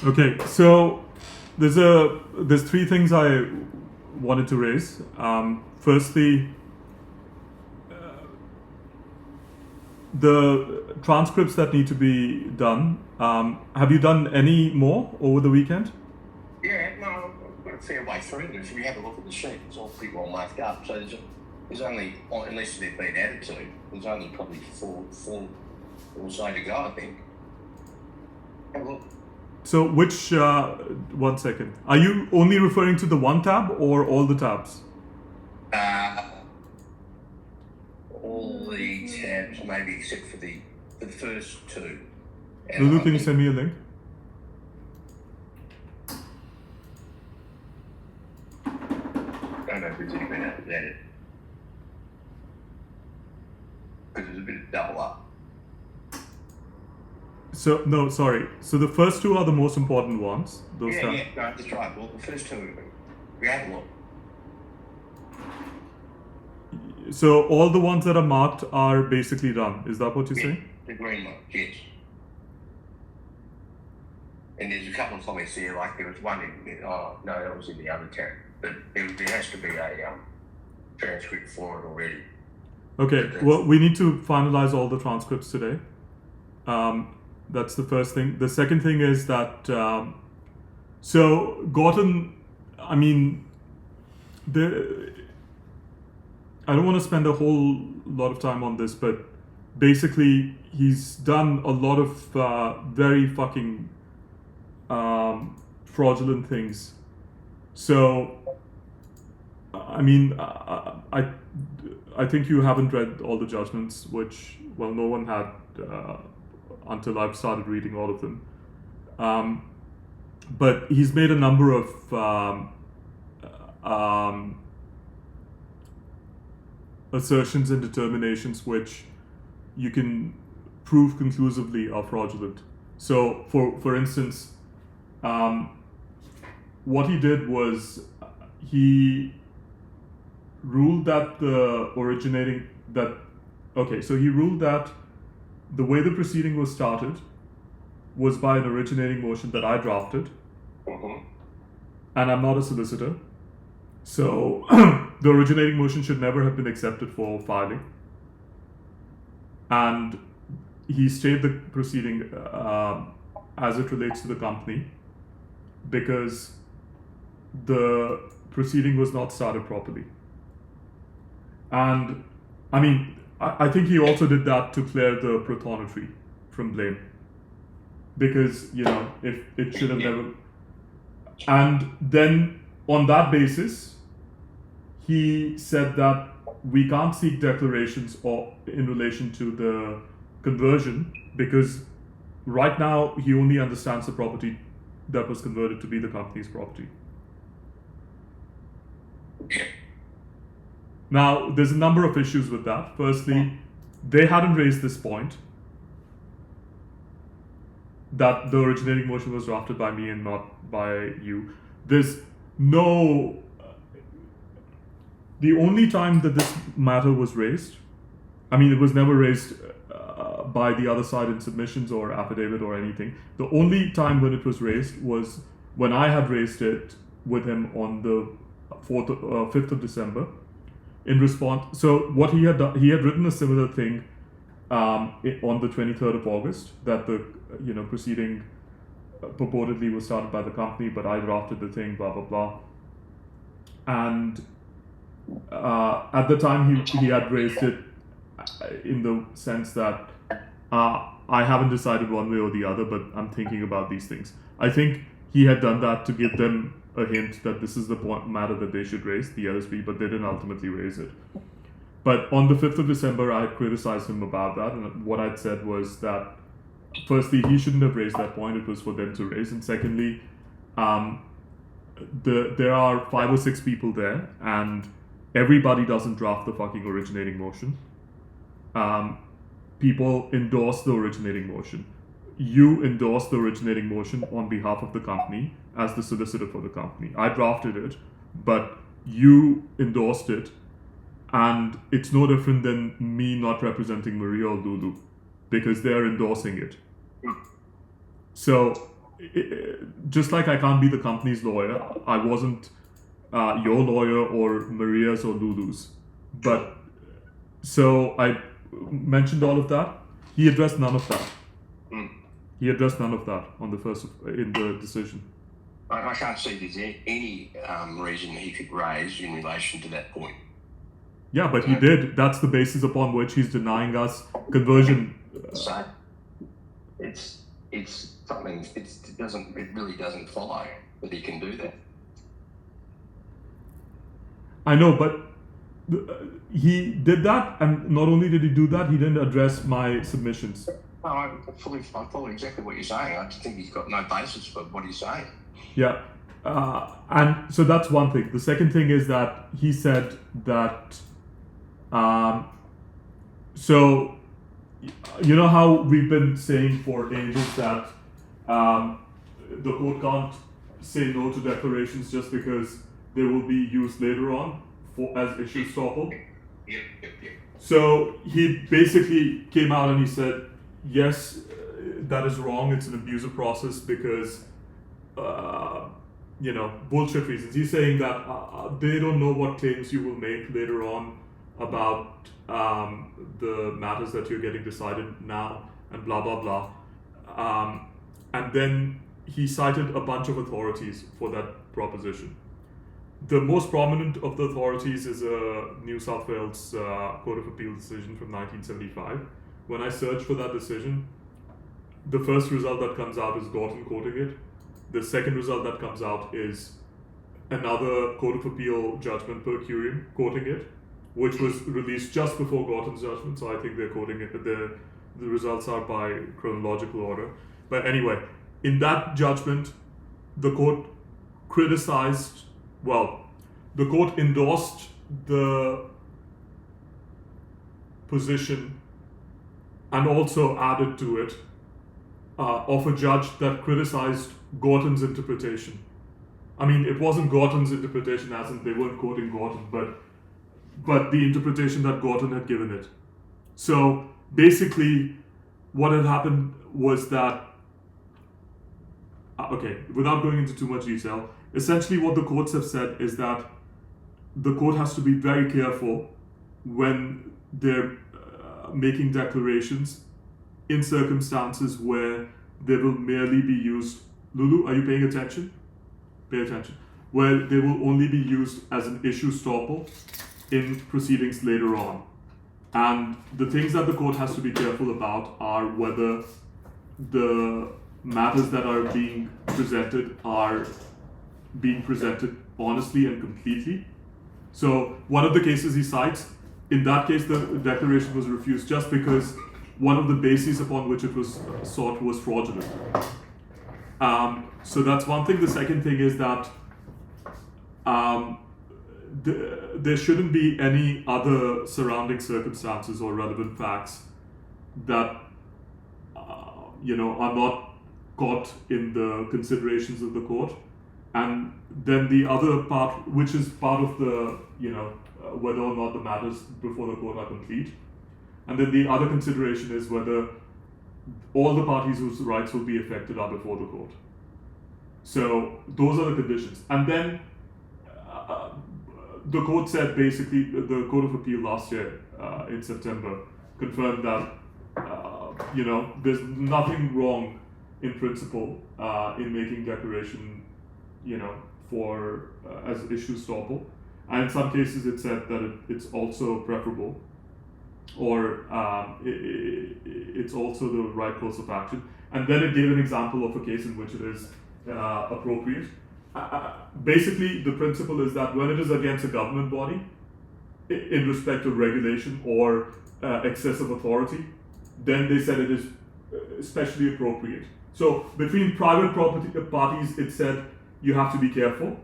Okay, so there's three things I wanted to raise. Firstly, the transcripts that need to be done. Have you done any more over the weekend? Yeah, no, I've got a fair way through them. If you have a look at the sheet, it's all pretty well marked up. So there's only, unless they've been added to, there's only probably four or so to go, I think. Have a look. So which, one second. Are you only referring to the one tab or all the tabs? All the tabs, maybe except for the first two. Lulu, can you send me a link? I don't know if there's anything else added. Because there's a bit of double up. So, no, sorry. So the first two are the most important ones. Those Yeah, tabs. no, that's right. Well, the first two, we had a look. So all the ones that are marked are basically done. Is that what you're saying? The green one, yes. And there's a couple of comments there, like there was one in, oh, no, that was in the other tab. But there has to be a transcript for it already. Okay, well, we need to finalize all the transcripts today. That's the first thing. The second thing is that, so Gorton, I mean, I don't want to spend a whole lot of time on this, but basically he's done a lot of very fucking fraudulent things. So, I mean, I think you haven't read all the judgments, which, well, no one had until I've started reading all of them. But he's made a number of assertions and determinations which you can prove conclusively are fraudulent. So, for instance, what he did was he ruled that he ruled that the way the proceeding was started was by an originating motion that I drafted, and I'm not a solicitor, so the originating motion should never have been accepted for filing. And he stayed the proceeding as it relates to the company because the proceeding was not started properly. And I mean, I think he also did that to clear the prothonotary from blame, because, you know, if it should have never. And then on that basis, he said that we can't seek declarations or in relation to the conversion because right now he only understands the property that was converted to be the company's property. Now, there's a number of issues with that. Firstly, they hadn't raised this point that the originating motion was drafted by me and not by you. There's no... The only time that this matter was raised, I mean, it was never raised by the other side in submissions or affidavit or anything. The only time when it was raised was when I had raised it with him on the 5th of December. In response, so what he had done, he had written a similar thing on the 23rd of August that the proceeding purportedly was started by the company, but I drafted the thing, blah blah blah. And at the time he had raised it in the sense that I haven't decided one way or the other, but I'm thinking about these things. I think he had done that to give them a hint that this is the matter that they should raise, the LSP, but they didn't ultimately raise it. But on the 5th of December, I had criticized him about that, and what I'd said was that, firstly, he shouldn't have raised that point, it was for them to raise, and secondly, there are 5 or 6 people there, and everybody doesn't draft the fucking originating motion. People endorse the originating motion. You endorse the originating motion on behalf of the company as the solicitor for the company. I drafted it, but you endorsed it, and it's no different than me not representing Maria or Lulu because they're endorsing it. So just like I can't be the company's lawyer, I wasn't your lawyer or Maria's or Lulu's. But so I mentioned all of that. He addressed none of that. He addressed none of that on the first in the decision. I can't see there's any reason he could raise in relation to that point. Yeah, but he did. That's the basis upon which he's denying us conversion. So it's something. It really doesn't follow that he can do that. I know, but he did that, and not only did he do that, he didn't address my submissions. No, I follow exactly what you're saying. I just think he's got no basis for what he's saying. Yeah, and so that's one thing. The second thing is that he said that. So, you know how we've been saying for ages that the court can't say no to declarations just because they will be used later on as issue estoppel. Yep. So he basically came out and he said, yes, that is wrong. It's an abusive process because, bullshit reasons. He's saying that they don't know what claims you will make later on about the matters that you're getting decided now and blah, blah, blah. And then he cited a bunch of authorities for that proposition. The most prominent of the authorities is a New South Wales Court of Appeal decision from 1975. When I search for that decision, the first result that comes out is Gorton quoting it. The second result that comes out is another Court of Appeal judgment per curiam quoting it, which was released just before Gorton's judgment, so I think they're quoting it. The results are by chronological order. But anyway, in that judgment, the court the court endorsed the position and also added to it of a judge that criticized Gorton's interpretation. I mean, it wasn't Gorton's interpretation as in they weren't quoting Gorton, but the interpretation that Gorton had given it. So basically, what had happened was that, without going into too much detail, essentially what the courts have said is that the court has to be very careful when they're making declarations in circumstances where they will merely be used. Lulu, are you paying attention? Pay attention. Where they will only be used as an issue estoppel in proceedings later on. And the things that the court has to be careful about are whether the matters that are being presented are being presented honestly and completely. So one of the cases he cites, in that case the declaration was refused just because one of the bases upon which it was sought was fraudulent. So that's one thing. The second thing is that there shouldn't be any other surrounding circumstances or relevant facts that are not caught in the considerations of the court. And then the other part, which is part of the whether or not the matters before the court are complete, and then the other consideration is whether all the parties whose rights will be affected are before the court. So those are the conditions. And then the court said basically, the Court of Appeal last year in September confirmed that there's nothing wrong in principle in making declaration for as issue estoppel, and in some cases it said that it's also preferable, or it's also the right course of action, and then it gave an example of a case in which it is appropriate. Basically, the principle is that when it is against a government body, in respect of regulation or excessive authority, then they said it is especially appropriate. So between private property parties, it said you have to be careful,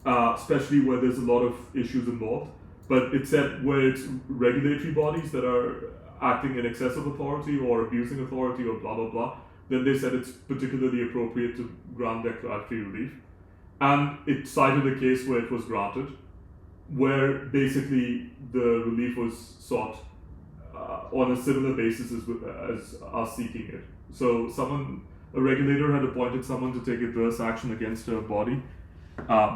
especially where there's a lot of issues involved. But it said where it's regulatory bodies that are acting in excessive authority or abusing authority or blah, blah, blah, then they said it's particularly appropriate to grant declaratory relief. And it cited a case where it was granted, where basically the relief was sought on a similar basis as us seeking it. So someone a regulator had appointed someone to take adverse action against a body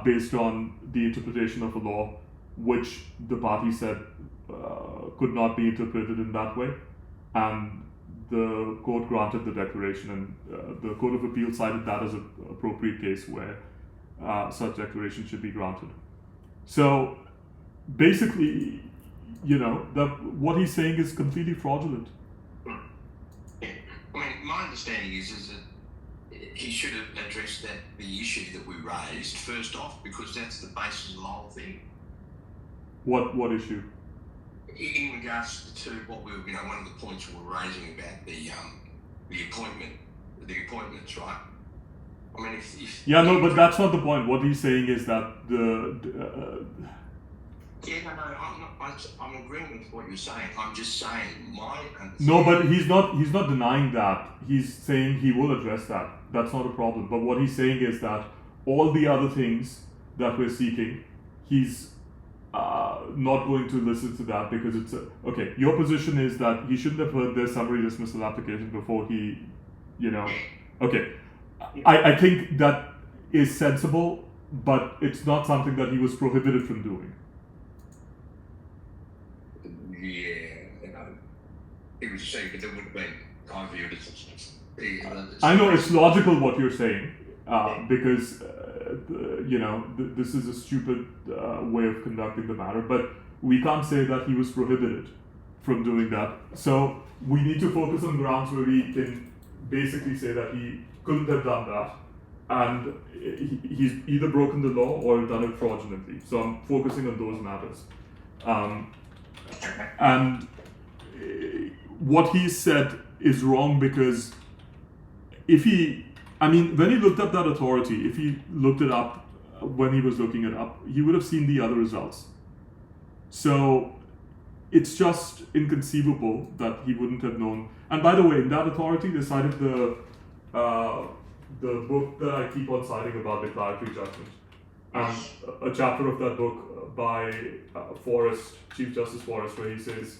based on the interpretation of a law which the party said could not be interpreted in that way, and the court granted the declaration, and the Court of Appeal cited that as an appropriate case where such declaration should be granted. So basically, what he's saying is completely fraudulent. I mean, my understanding is that he should have addressed the issue that we raised first off, because that's the basis of the whole thing. What issue? In regards to what we were, one of the points we were raising about the appointments, right? I mean, but that's not the point. What he's saying is that I'm agreeing with what you're saying. I'm just saying my understanding. No, but he's not denying that. He's saying he will address that. That's not a problem. But what he's saying is that all the other things that we're seeking, he's not going to listen to that, because it's okay. Your position is that he shouldn't have heard their summary dismissal application before he, okay. I think that is sensible, but it's not something that he was prohibited from doing. Yeah, it was saying, but there would have been time for you to. I know it's logical what you're saying, because this is a stupid way of conducting the matter, but we can't say that he was prohibited from doing that. So we need to focus on grounds where we can basically say that he couldn't have done that, and he's either broken the law or done it fraudulently. So I'm focusing on those matters. And what he said is wrong, because when he looked up that authority, if he looked it up when he was looking it up, he would have seen the other results. So it's just inconceivable that he wouldn't have known. And by the way, in that authority, they cited the book that I keep on citing about declaratory judgment, and a chapter of that book by Chief Justice Forrest, where he says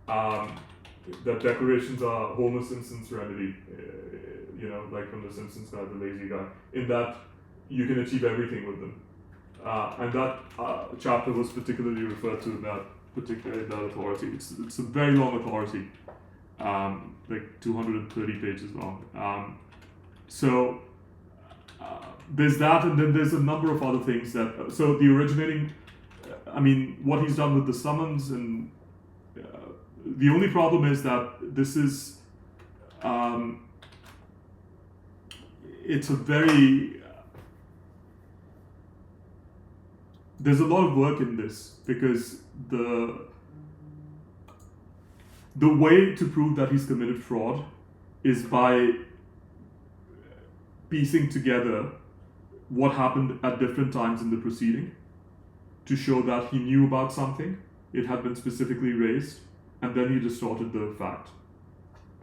that declarations are Homer Simpson's remedy, like from the Simpsons guy, the lazy guy, in that you can achieve everything with them. And that chapter was particularly referred to in that authority. It's a very long authority, like 230 pages long. So there's that, and then there's a number of other things that. So the originating, what he's done with the summons, and the only problem is that this is, it's a very. There's a lot of work in this, because the way to prove that he's committed fraud is by piecing together what happened at different times in the proceeding to show that he knew about something, it had been specifically raised, and then he distorted the fact.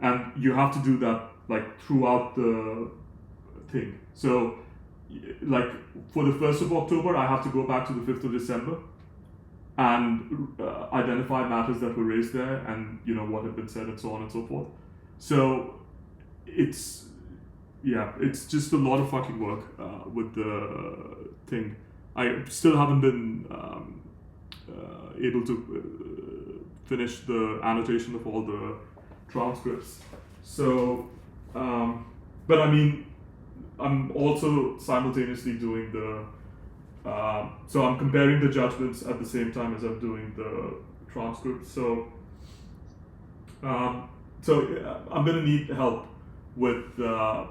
And you have to do that throughout the thing. So for the 1st of October, I have to go back to the 5th of December and identify matters that were raised there, and what had been said, and so on and so forth. So it's just a lot of fucking work with the thing. I still haven't been able to finish the annotation of all the transcripts. So, but I'm also simultaneously doing so I'm comparing the judgments at the same time as I'm doing the transcripts. So I'm going to need help with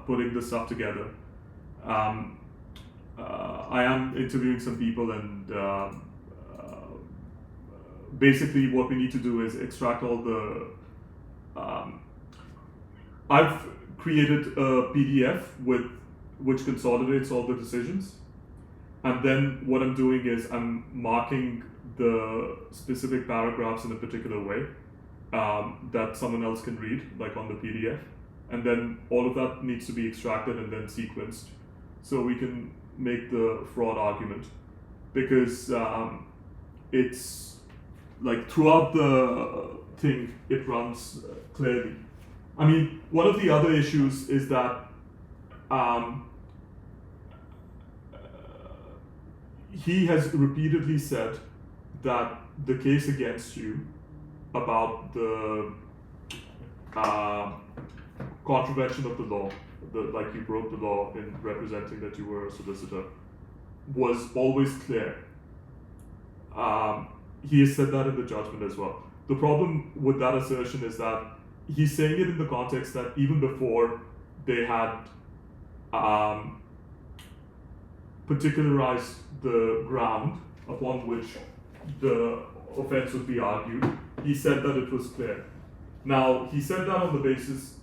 putting this stuff together. I am interviewing some people, and basically what we need to do is extract all the. I've created a PDF which consolidates all the decisions, and then what I'm doing is I'm marking the specific paragraphs in a particular way that someone else can read, like on the PDF, and then all of that needs to be extracted and then sequenced so we can make the fraud argument, because it's throughout the thing it runs clearly. One of the other issues is that um, he has repeatedly said that the case against you about the contravention of the law, like you broke the law in representing that you were a solicitor, was always clear. He has said that in the judgment as well. The problem with that assertion is that he's saying it in the context that even before they had particularized the ground upon which the offense would be argued, he said that it was clear. Now, he said that on the basis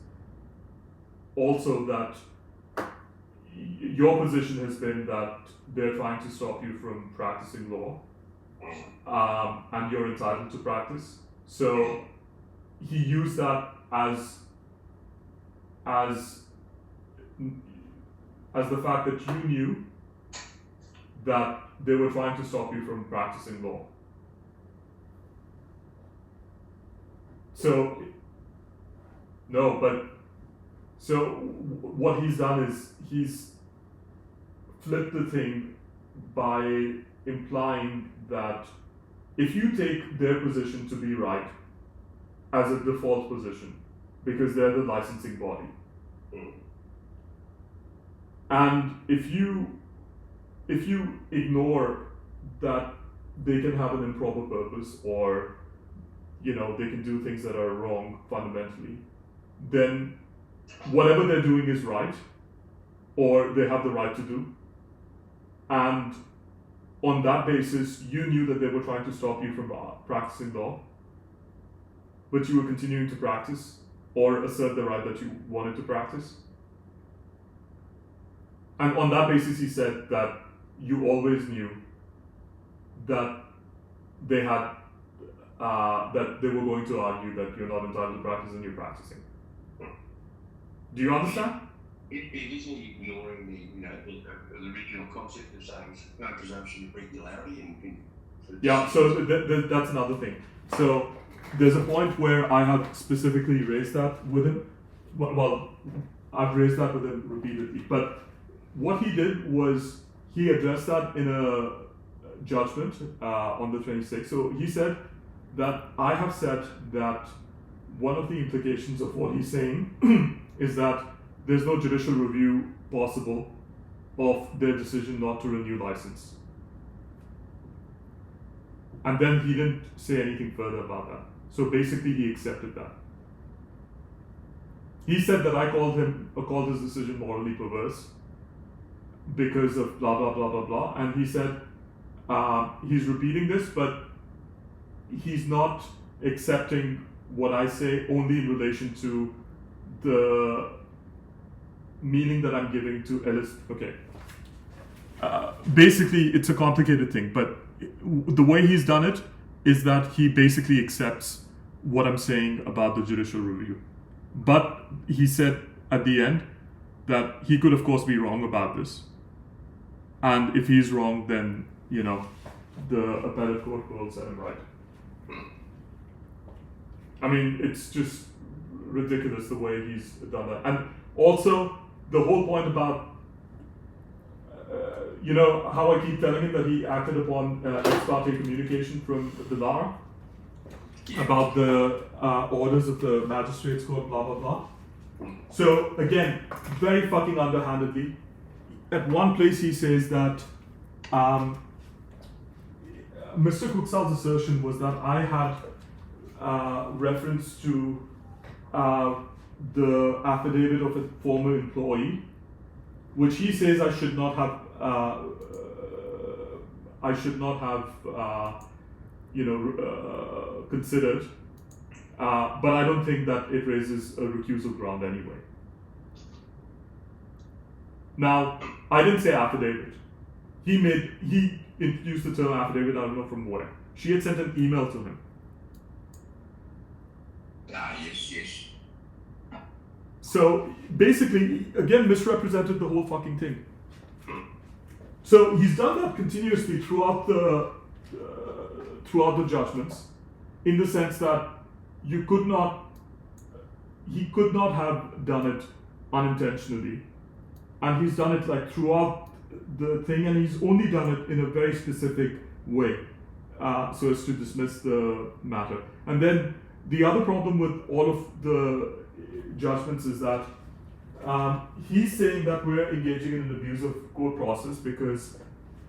also that your position has been that they're trying to stop you from practicing law, and you're entitled to practice. So he used that as the fact that you knew that they were trying to stop you from practicing law. So what he's done is he's flipped the thing by implying that if you take their position to be right as a default position, because they're the licensing body, and if you ignore that they can have an improper purpose, or they can do things that are wrong fundamentally, then whatever they're doing is right, or they have the right to do. And on that basis, you knew that they were trying to stop you from practicing law, but you were continuing to practice or assert the right that you wanted to practice. And on that basis, he said that you always knew that they had that they were going to argue that you're not entitled to practice and you're practicing. Do you understand? It isn't ignoring the original concept of saying no presumption of regularity. Yeah, so that's another thing. So there's a point where I have specifically raised that with him. Well, I've raised that with him repeatedly. But what he did was he addressed that in a judgment on the 26th. So he said that I have said that one of the implications of what he's saying is that there's no judicial review possible of their decision not to renew license. And then he didn't say anything further about that. So basically he accepted that. He said that I called his decision morally perverse because of blah, blah, blah, blah, blah. And he said he's repeating this, but he's not accepting what I say only in relation to the meaning that I'm giving to Ellis. Okay. Basically, it's a complicated thing, but the way he's done it is that he basically accepts what I'm saying about the judicial review. But he said at the end that he could, of course, be wrong about this. And if he's wrong, then, the appellate court will set him right. I mean, it's just ridiculous the way he's done that. And also, the whole point about, how I keep telling him that he acted upon ex parte communication from the LAR about the orders of the magistrates court, blah, blah, blah. So, again, very fucking underhandedly, at one place he says that Mr. Kuksal's assertion was that I had reference to the affidavit of a former employee, which he says I should not have considered, but I don't think that it raises a recusal ground anyway. Now, I didn't say affidavit. He introduced the term affidavit, I don't know from where. She had sent an email to him. Yes. So basically, again, misrepresented the whole fucking thing. So he's done that continuously throughout the judgments, in the sense that he could not have done it unintentionally, and he's done it like throughout the thing, and he's only done it in a very specific way, so as to dismiss the matter. And then the other problem with all of the judgments is that he's saying that we're engaging in an abuse of court process because,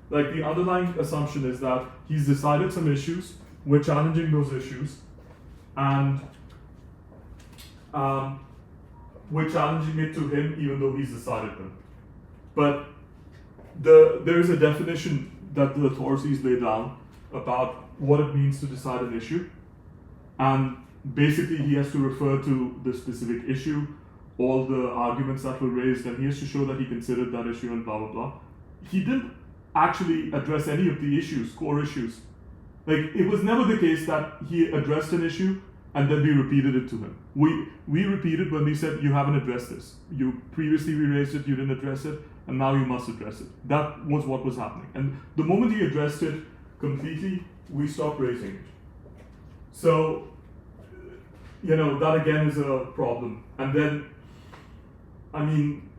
like, the underlying assumption is that he's decided some issues, we're challenging those issues, and we're challenging it to him even though he's decided them. But there is a definition that the authorities lay down about what it means to decide an issue, and basically he has to refer to the specific issue, all the arguments that were raised, and he has to show that he considered that issue and blah blah blah. He didn't actually address any of the issues, core issues. Like, it was never the case that he addressed an issue and then we repeated it to him. We repeated when we said, you haven't addressed this. You previously raised it, you didn't address it, and now you must address it. That was what was happening. And the moment he addressed it completely, we stopped raising it. So, that again is a problem. And then, I mean,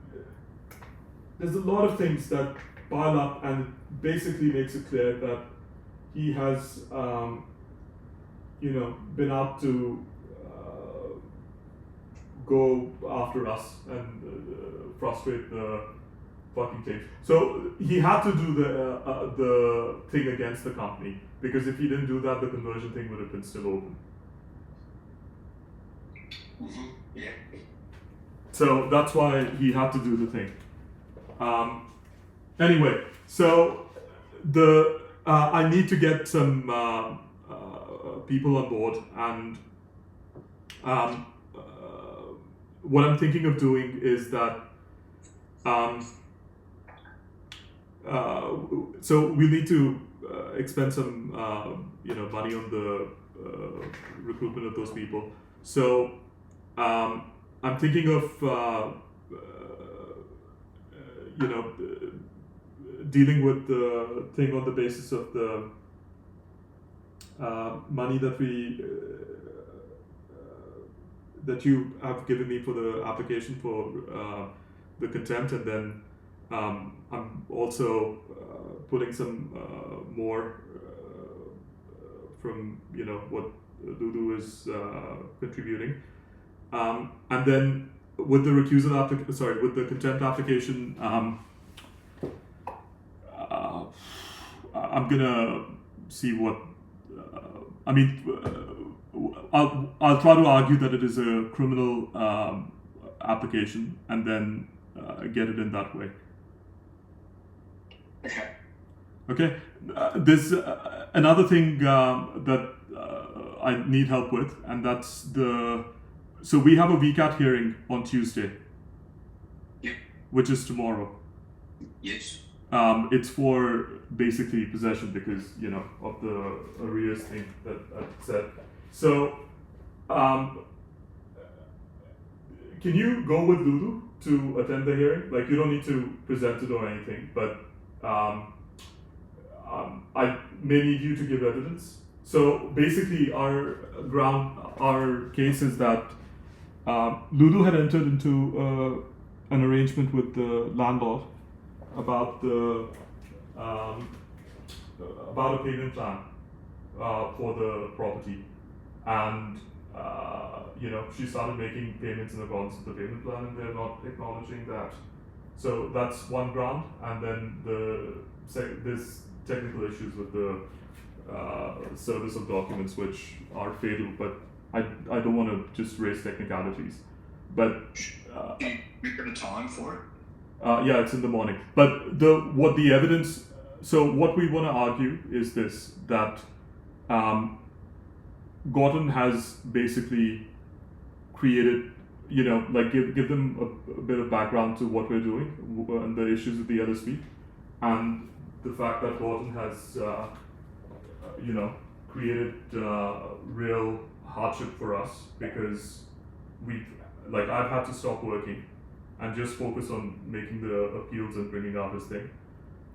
there's a lot of things that pile up, and it basically makes it clear that he has, been out to go after us and frustrate the fucking thing. So he had to do the thing against the company, because if he didn't do that, the conversion thing would have been still open. Mm-hmm. Yeah. So that's why he had to do the thing. Anyway, so I need to get some people on board, and what I'm thinking of doing is that so we need to expend some money on the recruitment of those people. So I'm thinking of dealing with the thing on the basis of the money that that you have given me for the application for the contempt, and then I'm also putting some more from what Lulu is contributing, and then with the recusal with the contempt application, I'm gonna see what I'll try to argue that it is a criminal application, and then get it in that way. Okay. There's another thing that I need help with, and that's so we have a VCAT hearing on Tuesday. Yep. Which is tomorrow. Yes. It's for basically possession because, of the arrears thing that I said. So, can you go with Lulu to attend the hearing? Like, you don't need to present it or anything, but I may need you to give evidence. So basically our case is that Lulu had entered into an arrangement with the landlord about about a payment plan for the property, and she started making payments in accordance with the payment plan, and they're not acknowledging that. So that's one ground, and then there's technical issues with the service of documents which are fatal, but I don't want to just raise technicalities. But you got a time for it? yeah, it's in the morning. But what the evidence, so what we want to argue is this, that Gorton has basically created, give them a bit of background to what we're doing and the issues with the LSP, and the fact that Gorton has, created real hardship for us, because I've had to stop working and just focus on making the appeals and bringing out this thing.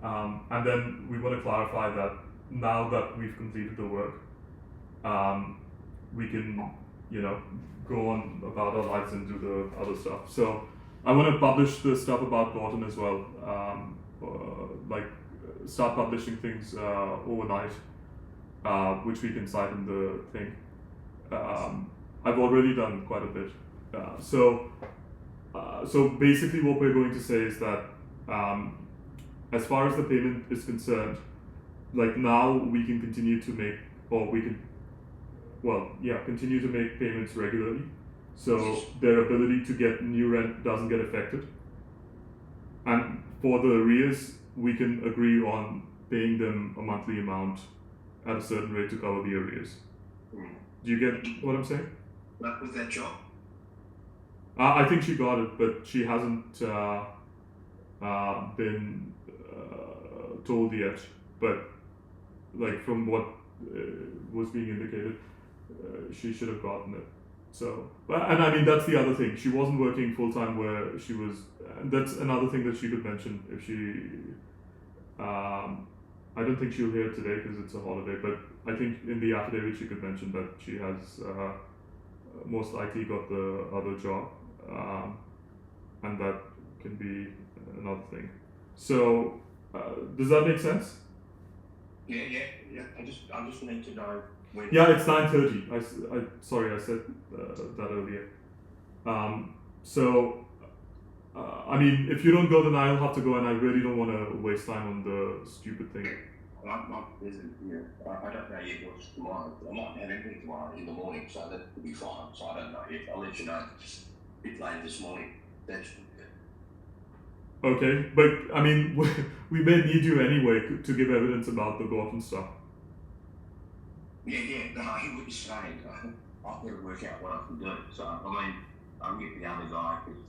And then we want to clarify that now that we've completed the work, we can, go on about our lives and do the other stuff. So I want to publish the stuff about Gorton as well. Start publishing things overnight, which we can cite in the thing. I've already done quite a bit. So basically what we're going to say is that as far as the payment is concerned, like now we can continue to make, continue to make payments regularly. So their ability to get new rent doesn't get affected. And for the arrears, we can agree on paying them a monthly amount at a certain rate to cover the arrears. Do you get what I'm saying? What was that job? I think she got it, but she hasn't been told yet. But like from what was being indicated, she should have gotten it. So, and I mean that's the other thing. She wasn't working full time where she was. That's another thing that she could mention if she. I don't think she'll hear it today because it's a holiday, but I think in the affidavit she could mention that she has most likely got the other job, and that can be another thing. So, does that make sense? Yeah. I just need to know when. Yeah, it's 9:30. Sorry, I said that earlier. I mean, if you don't go, then I'll have to go, and I really don't want to waste time on the stupid thing. I'm busy. Yeah, I don't know yet what's tomorrow. I might have anything tomorrow in the morning, so that will be fine. So I don't know yet. I'll let you know a bit later this morning. That's okay, but I mean, we may need you anyway to give evidence about the Gorton stuff. Yeah. No, he was saying I've got to work out what I can do. So I mean, I'm getting the other guy because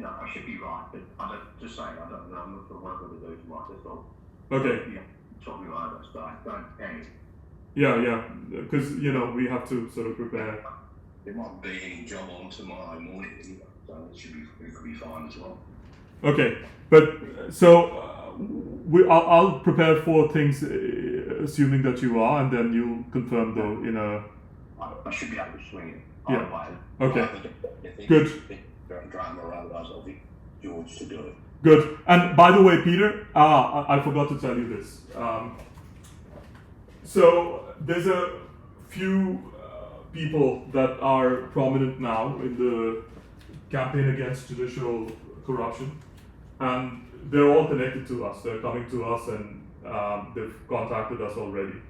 I should be right, but I don't. Just saying, I don't know. I'm not sure what I'm going to do tomorrow. That's all. Okay. Yeah. Talk me over, so don't panic. Yeah, because we have to sort of prepare. There might be any job on tomorrow morning, so it could be fine as well. Okay, but so I'll prepare 4 things, assuming that you are, and then you'll confirm though in a. I should be able to swing it. Yeah. Okay. Good. Drama, otherwise I'll be George to do it. Good. And by the way, Peter, I forgot to tell you this. So there's a few people that are prominent now in the campaign against judicial corruption, and they're all connected to us. They're coming to us, and they've contacted us already.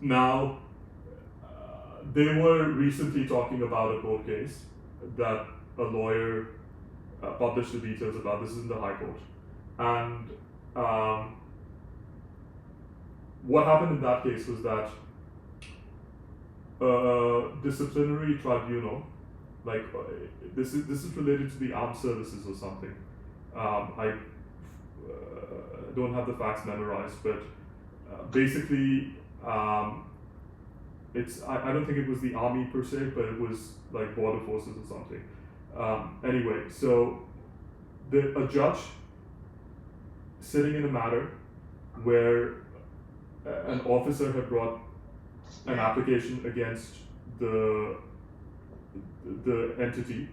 Now, they were recently talking about a court case that a lawyer published the details about. This is in the High Court. And what happened in that case was that disciplinary tribunal, like this is related to the armed services or something. I don't have the facts memorized, but basically it's I don't think it was the army per se, but it was like border forces or something. Anyway, so a judge sitting in a matter where an officer had brought an application against the entity,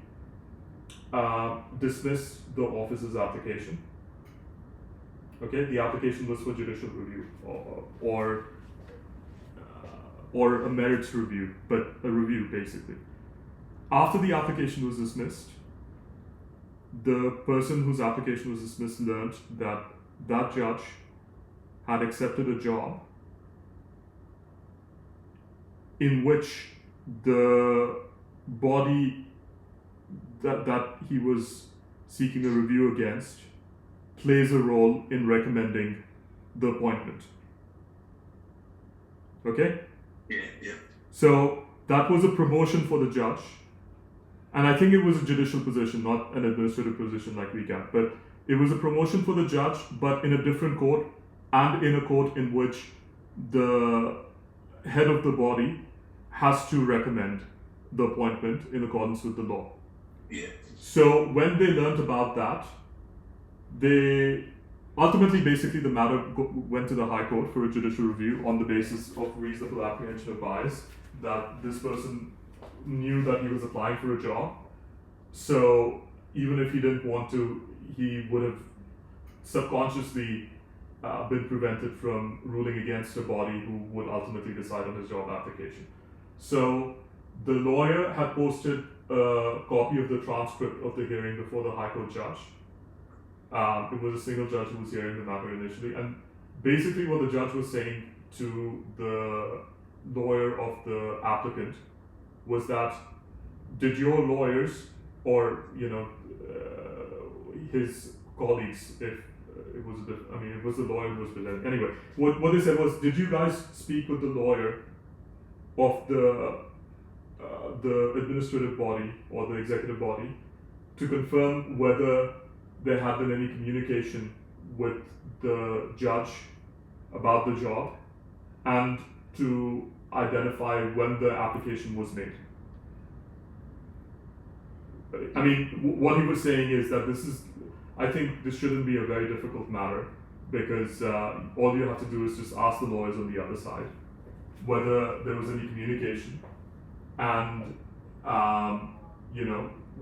dismissed the officer's application. Okay, the application was for judicial review or a merits review, but a review basically. After the application was dismissed, the person whose application was dismissed learned that that judge had accepted a job in which the body that he was seeking a review against plays a role in recommending the appointment. Okay? Yeah. So that was a promotion for the judge. And I think it was a judicial position, not an administrative position like we get. But it was a promotion for the judge, but in a different court, and in a court in which the head of the body has to recommend the appointment in accordance with the law. Yeah. So when they learned about that, they ultimately, basically, the matter went to the High Court for a judicial review on the basis of reasonable apprehension of bias, that this person knew that he was applying for a job. So even if he didn't want to, he would have subconsciously been prevented from ruling against a body who would ultimately decide on his job application. So the lawyer had posted a copy of the transcript of the hearing before the High Court judge. It was a single judge who was hearing the matter initially, and basically what the judge was saying to the lawyer of the applicant was that, did your lawyers or his colleagues, if it was it was the lawyer who was presenting. Anyway, what they said was, did you guys speak with the lawyer of the administrative body or the executive body to confirm whether there had been any communication with the judge about the job and to identify when the application was made? I mean, what he was saying is that I think this shouldn't be a very difficult matter, because all you have to do is just ask the lawyers on the other side whether there was any communication and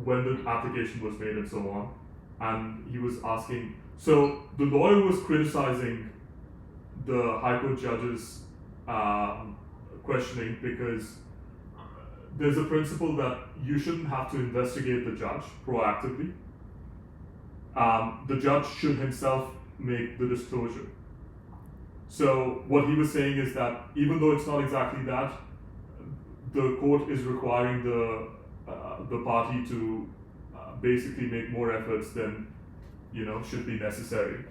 when the application was made and so on. And he was asking, so the lawyer was criticizing the High Court judge's questioning, because there's a principle that you shouldn't have to investigate the judge proactively. The judge should himself make the disclosure. So what he was saying is that even though it's not exactly that, the court is requiring the party to basically make more efforts than should be necessary.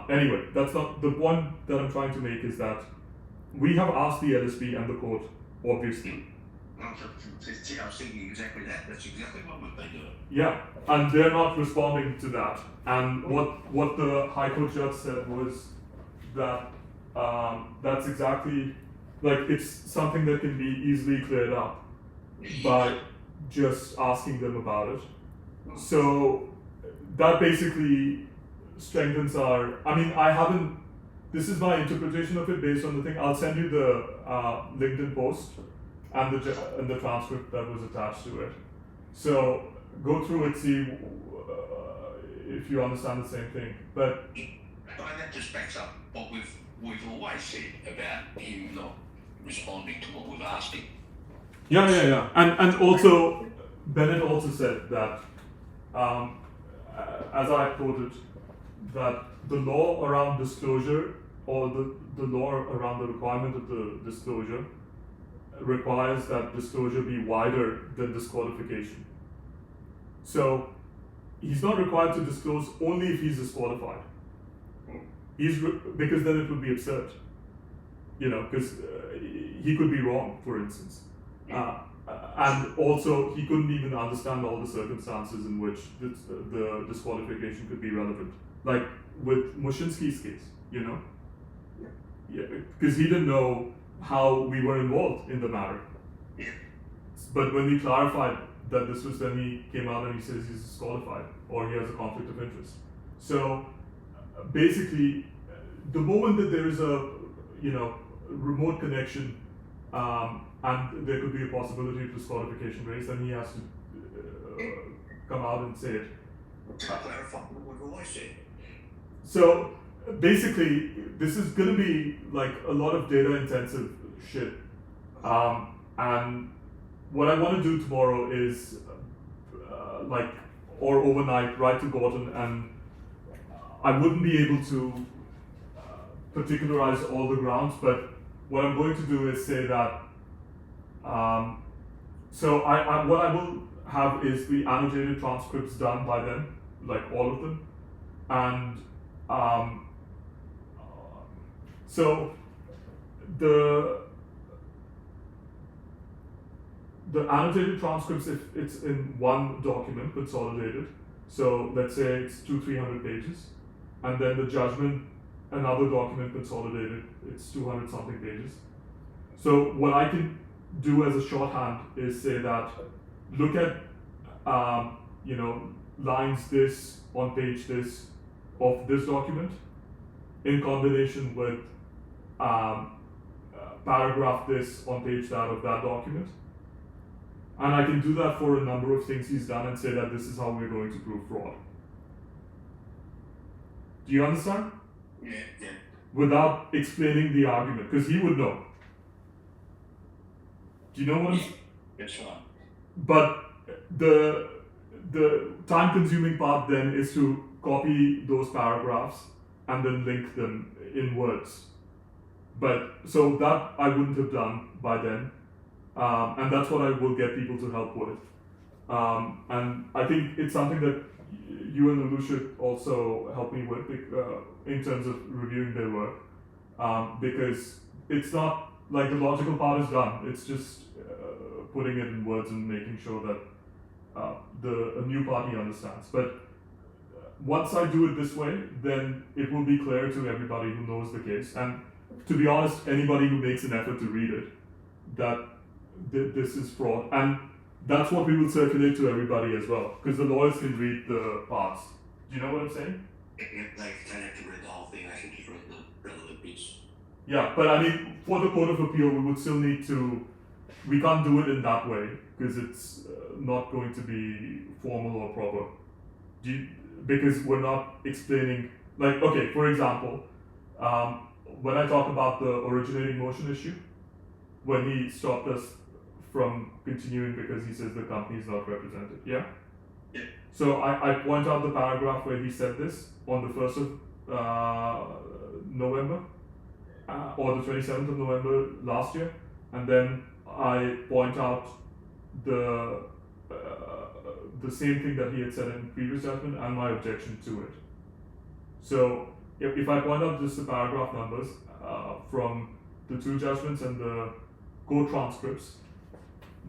Anyway, that's not the point that I'm trying to make. Is that we have asked the LSP and the court, obviously. I was thinking exactly that. That's exactly what would they do. Yeah, and they're not responding to that. And what the High Court judge said was that that's exactly, it's something that can be easily cleared up by just asking them about it. So that basically strengthens this is my interpretation of it based on the thing. I'll send you the LinkedIn post and the transcript that was attached to it. So go through it, see if you understand the same thing. But that just backs up what we've always said about him not responding to what we've asked him. Yeah. And also, Bennett also said that, as I quoted, that the law around disclosure, or the law around the requirement of the disclosure, requires that disclosure be wider than disqualification. So he's not required to disclose only if he's disqualified. Because then it would be absurd, because he could be wrong, for instance. And also, he couldn't even understand all the circumstances in which the disqualification could be relevant. Like with Mushinsky's case, because he didn't know how we were involved in the matter. But when we clarified that this was, then he came out and he says he's disqualified or he has a conflict of interest. So basically, the moment that there is a remote connection, and there could be a possibility of disqualification raised, then he has to come out and say it. Clarify what we've always said. So basically, this is going to be like a lot of data intensive shit. And what I want to do tomorrow is or overnight, write to Gorton, and I wouldn't be able to particularize all the grounds, but what I'm going to do is say that so what I will have is the annotated transcripts done by them, like all of them, and so the annotated transcripts, if it's in one document consolidated, so let's say it's 200-300 pages, and then the judgment, another document consolidated, it's 200 something pages. So what I can do as a shorthand is say that, look at lines this on page this of this document in combination with paragraph this on page that of that document, And I can do that for a number of things he's done and say that this is how we're going to prove fraud. Do you understand? Yeah. Without explaining the argument, because he would know. Do you know what? That's right. But the time-consuming part then is to copy those paragraphs and then link them in words. But so that I wouldn't have done by then, and that's what I will get people to help with. And I think it's something that you and Lulu should also help me with in terms of reviewing their work, because it's not like the logical part is done. It's just putting it in words and making sure that a new party understands. But once I do it this way, then it will be clear to everybody who knows the case, and to be honest, anybody who makes an effort to read it, that this is fraud. And that's what we will circulate to everybody as well, because the lawyers can read the parts. Do you know what I'm saying? They don't have to read the whole thing, they can just read the relevant bits. Yeah, but I mean, for the Court of Appeal, we would still need to, we can't do it in that way, because it's not going to be formal or proper. Because we're not explaining, like, okay, for example, when I talk about the originating motion issue, when he stopped us from continuing because he says the company is not represented, yeah? Yeah. So I point out the paragraph where he said this on the 1st of November, or the 27th of November last year, and then I point out the same thing that he had said in previous judgment and my objection to it. So if I point out just the paragraph numbers from the two judgments and the court transcripts,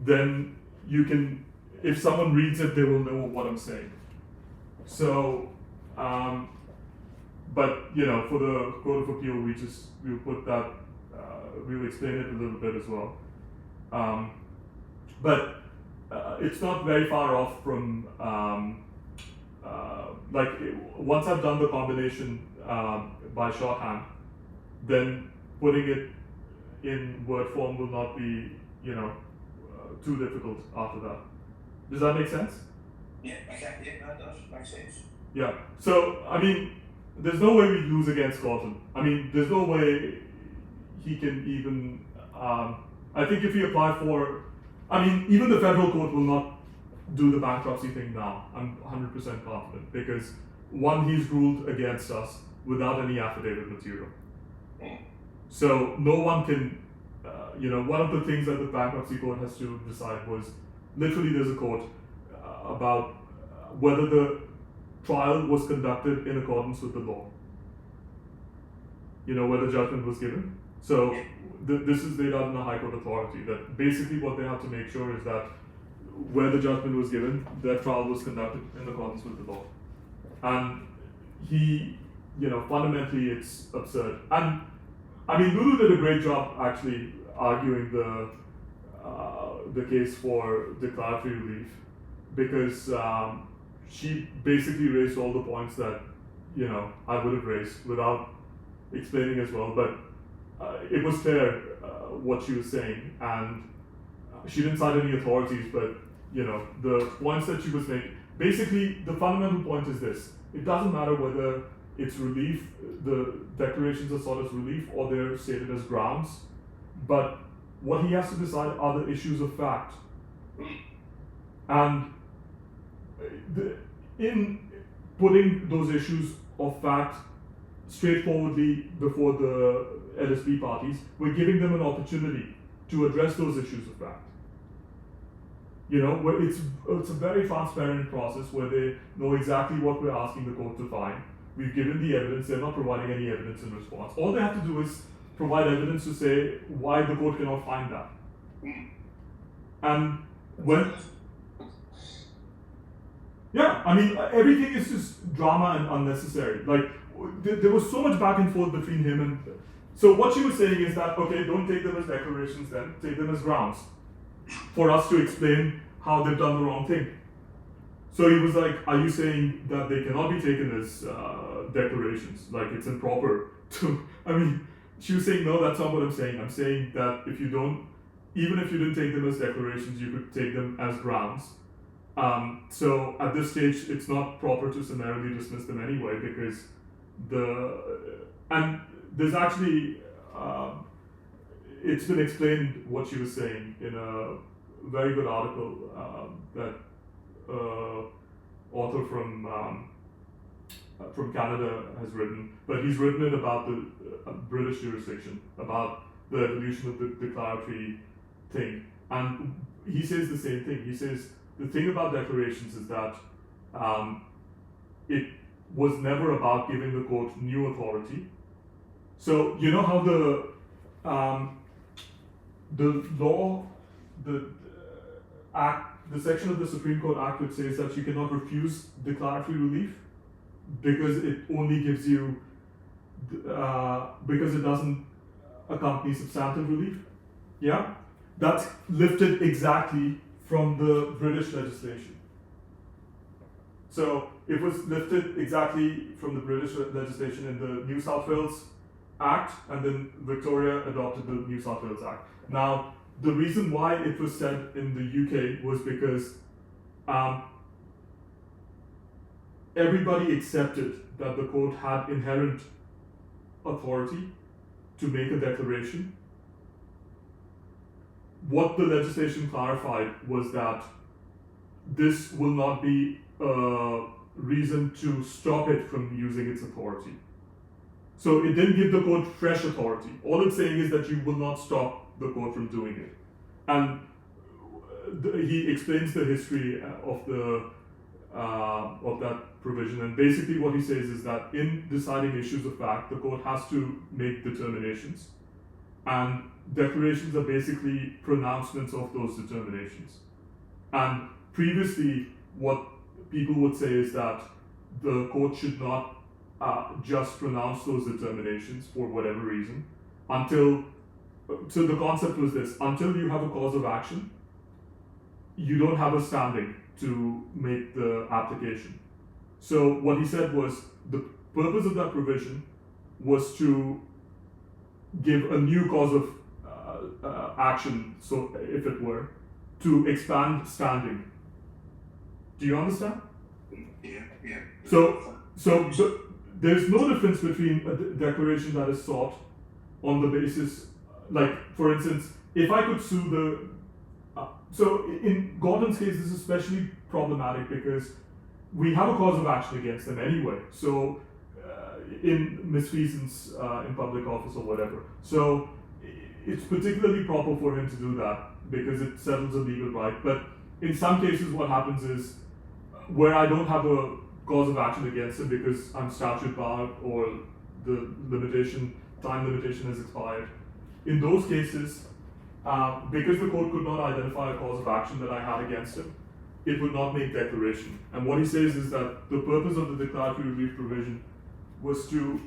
then you can, if someone reads it, they will know what I'm saying. So, but you know, for the Court of Appeal, we'll put that, we'll explain it a little bit as well. But it's not very far off from, once I've done the combination by shorthand, then putting it in word form will not be, too difficult after that. Does that make sense? Yeah, okay, yeah, no, it does make sense. Yeah, so, I mean, there's no way we lose against Gorton. I mean, there's no way he can even, I think if we apply for, I mean, even the federal court will not do the bankruptcy thing now. I'm 100% confident, because one, he's ruled against us without any affidavit material. So no one can, one of the things that the bankruptcy court has to decide was, literally there's a court about whether the trial was conducted in accordance with the law. Where the judgment was given. So this is laid out in the High Court authority, that basically what they have to make sure is that where the judgment was given, that trial was conducted in accordance with the law. And he, fundamentally it's absurd. And I mean, Lulu did a great job actually arguing the case for declaratory relief, because she basically raised all the points that, I would have raised without explaining as well. But it was clear what she was saying, and she didn't cite any authorities, but the points that she was making, basically the fundamental point is this: it doesn't matter whether it's relief, the declarations are sought as relief, or they're stated as grounds, but what he has to decide are the issues of fact. And in putting those issues of fact straightforwardly before the LSP parties, we're giving them an opportunity to address those issues of fact. Where it's a very transparent process where they know exactly what we're asking the court to find. We've given the evidence, they're not providing any evidence in response. All they have to do is provide evidence to say why the court cannot find that. And when, I mean, everything is just drama and unnecessary. Like, there was so much back and forth between him and, so what she was saying is that, okay, don't take them as declarations then, take them as grounds for us to explain how they've done the wrong thing. So he was like, are you saying that they cannot be taken as declarations? Like, it's improper to, I mean, she was saying, no, that's not what I'm saying. I'm saying that if you don't even if you didn't take them as declarations, you could take them as grounds. So at this stage, it's not proper to summarily dismiss them anyway, because and there's actually, it's been explained what she was saying in a very good article that author from Canada has written, but he's written it about the British jurisdiction, about the evolution of the declaratory thing. And he says the same thing. He says the thing about declarations is that it was never about giving the court new authority. So you know how the law, the act, the section of the Supreme Court Act which says that you cannot refuse declaratory relief because it only gives you, because it doesn't accompany substantive relief. Yeah, that's lifted exactly from the British legislation. So it was lifted exactly from the British legislation in the New South Wales Act, and then Victoria adopted the New South Wales Act. Now, the reason why it was said in the UK was because everybody accepted that the court had inherent authority to make a declaration. What the legislation clarified was that this will not be a reason to stop it from using its authority. So it didn't give the court fresh authority. All it's saying is that you will not stop the court from doing it. And he explains the history of that provision. And basically what he says is that in deciding issues of fact, the court has to make determinations. And declarations are basically pronouncements of those determinations. And previously, what people would say is that the court should not just pronounce those determinations for whatever reason until, so the concept was this: until you have a cause of action, you don't have a standing to make the application. So what he said was the purpose of that provision was to give a new cause of action, so if it were, to expand standing. Do you understand? Yeah. So there's no difference between a declaration that is sought on the basis, like, for instance, if I could sue so in Gorton's case, this is especially problematic because we have a cause of action against them anyway. So in misfeasance in public office or whatever. So it's particularly proper for him to do that because it settles a legal right. But in some cases, what happens is where I don't have a cause of action against him because I'm statute barred or the time limitation has expired. In those cases, because the court could not identify a cause of action that I had against him, it would not make declaration. And what he says is that the purpose of the declaratory relief provision was to,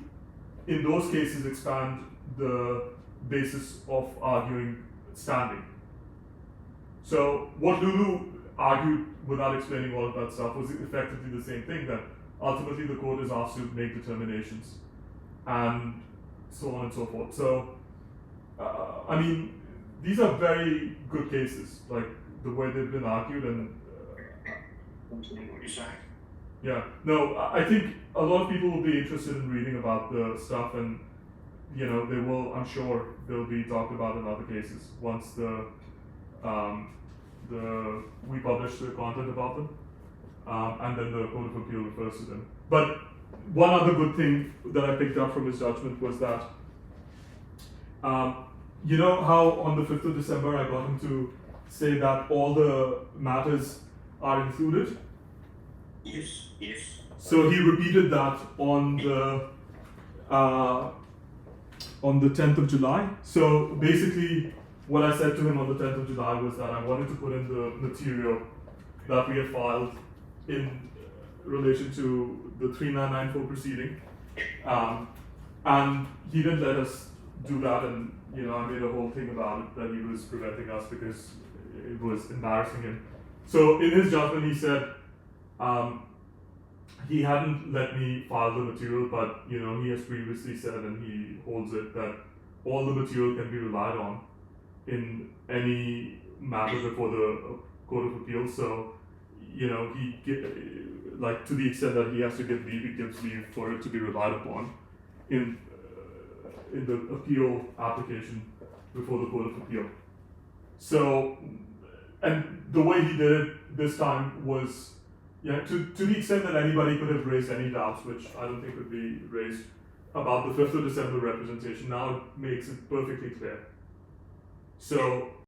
in those cases, expand the basis of arguing standing. So what Lulu argued without explaining all of that stuff was effectively the same thing, that ultimately the court is asked to make determinations and so on and so forth. So, I mean, these are very good cases, like the way they've been argued, and What you say? yeah, no, I think a lot of people will be interested in reading about the stuff, and they will, I'm sure they'll be talked about in other cases once we publish the content about them, and then the Court of Appeal refers to them. But one other good thing that I picked up from his judgment was that, you know how on the 5th of December I got him to say that all the matters are included? Yes. So he repeated that on the 10th of July. So basically, what I said to him on the 10th of July was that I wanted to put in the material that we had filed in relation to the 3994 proceeding. And he didn't let us do that, and I made a whole thing about it, that he was preventing us because it was embarrassing him. So in his judgment, he said he hadn't let me file the material, but he has previously said, and he holds it, that all the material can be relied on. in any matter before the Court of Appeal. So, like to the extent that he has to give leave, he gives leave for it to be relied upon in the appeal application before the Court of Appeal. So, and the way he did it this time was, to the extent that anybody could have raised any doubts, which I don't think could be raised about the 5th of December representation, now it makes it perfectly clear. So